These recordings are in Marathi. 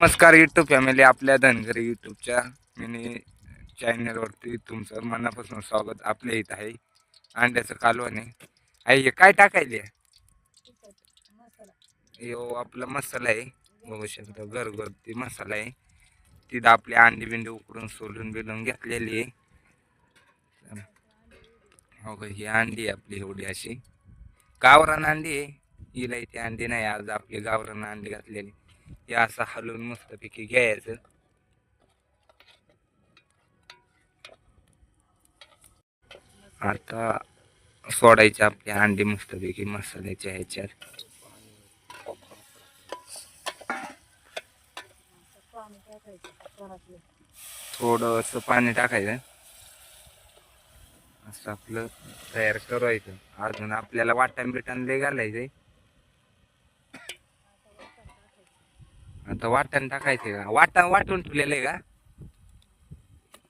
नमस्कार यूट्यूब फॅमिली, आपल्या धनगरी यूट्यूबच्या मिनी चॅनलवरती तुमचं मनापासून स्वागत. आपल्या इथं आहे अंड्याचं कालवण आहे. हे काय टाकायले? यो आपला मसाला आहे, बघू शकता घरगुती मसाला आहे. तिथं आपली अंडी बिंडी उकडून सोलून बिलून घेतलेली आहे. हो का, ही अंडी आहे आपली एवढी अशी गावरान अंडी आहे. हिला इथे अंडी नाही, आज आपली गावरान अंडी घातलेली. हे असं हलवून मस्तपैकी घ्यायचं. आता सोडायचे आपली अंडी मस्तपैकी मसाल्याच्या ह्याच्यात. थोडस पाणी टाकायचं, असं आपलं तयार करायचं. अजून आपल्याला वाटण बिटण लय घालायचंय. आता वाटण टाकायचंय का? वाटण वाटून ठेवलेलं आहे का?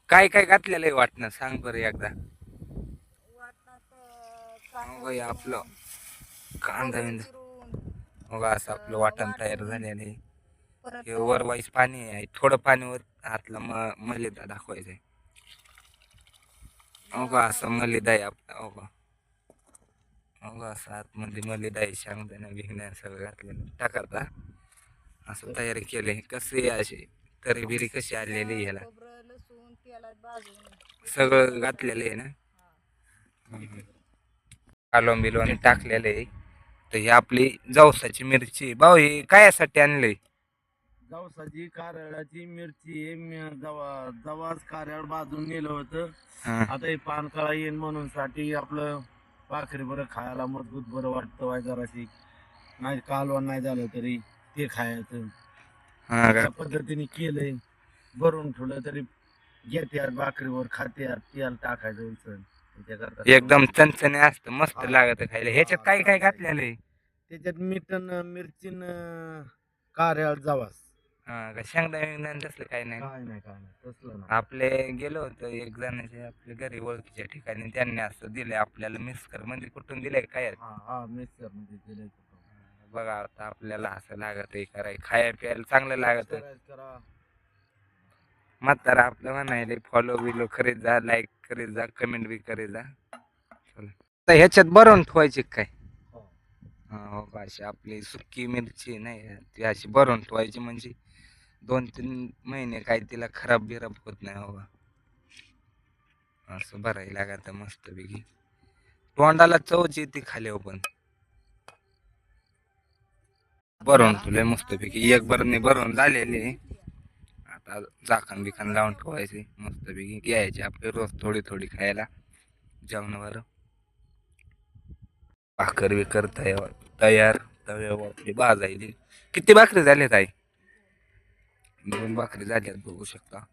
काय काय घातलेलं आहे वाटण, सांग बरं एकदा. हो आपलं कांदा हो असं आपलं वाटण तयार झालेलं आहे. हे वर वाईस पाणी आहे, थोडं पाणी वर हातला मलिदा दाखवायचंय. हो का, असं मलिदा आहे आपला. हो का, हो का, असं आतमध्ये मलिदा आहे. शेंगदाणा बिंगण्या सगळं घातलेलं टाकता असं तयारी केले. कसे असे तरी बिरी कशी आलेली ह्याला सगळं घातलेलं आहे ना. कालवण बिलवण टाकलेलं आहे. तर ही आपली जवसाची मिरची. भाऊ ही कायासाठी आणली? जवसाची कारळाची मिरची जवास कारळ भाजून नेलं होतं. हा. आता हे पानकळा येईन म्हणून साठी आपलं भाकरी बरं खायला मजबूत बरं वाटतं. वाय जराशी नाही कालवण नाही झालं तरी ते खायचं. हा का? त्या पद्धतीने केलंय, भरून ठेवलं तरी घेत्यात भाकरीवर खात्यात. तेल टाकायचं उचल एकदम चणचणे असतं, मस्त लागत खायला. ह्याच्यात काय काय घातलेलं आहे? त्याच्यात मीठन मिरचीन कारळ जवास. हा का, शेंगदाणा तसलं काय नाही? काय नाही काय नाही तसलं नाही. आपले गेलो होतो एक जणाच्या आपल्या घरी ओळखीच्या ठिकाणी, त्यांनी असं दिले आपल्याला. मिस्कर म्हणजे कुठून दिलंय काय? हा मिक्सर मध्ये दिलंय. बघा आता आपल्याला असं लागत आहे कराय, खाया प्यायला चांगलं लागत. म्हातारा आपलं म्हणायला फॉलो बिलो करीत जा, लाईक करीत जा, कमेंट बी करीत जा. चला, ह्याच्यात भरून ठेवायची काय? हो का, अशी आपली सुकी मिरची नाही ती अशी भरून ठेवायची, म्हणजे 2-3 महिने काही तिला खराब बिराब होत नाही. हो का, असं भरायला लागत मस्त पैकी. तोंडाला चवच येते खाली. पण भरून ठेवलंय मस्तपैकी, एक बरणी भरून झालेली. आता झाकण बिकण लावून ठेवायचे मस्तपैकी. घ्यायचे आपले रोज थोडी थोडी खायला जेवणावर. भाकर बिकर तयार तव्यावर भाजायची. किती भाकरी झाल्यात आई? 2 भाकरी झाल्यात, बघू शकता.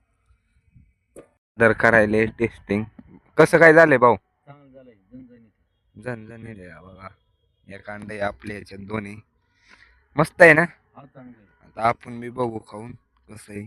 दर करायले टेस्टिंग कसं काय झालंय भाऊ? झणझणीत आहे बघा. एक अंडे आपल्या ह्याच्यात दोन्ही मस्त आहे ना. आता आपण बी बघू खाऊन कसं आहे.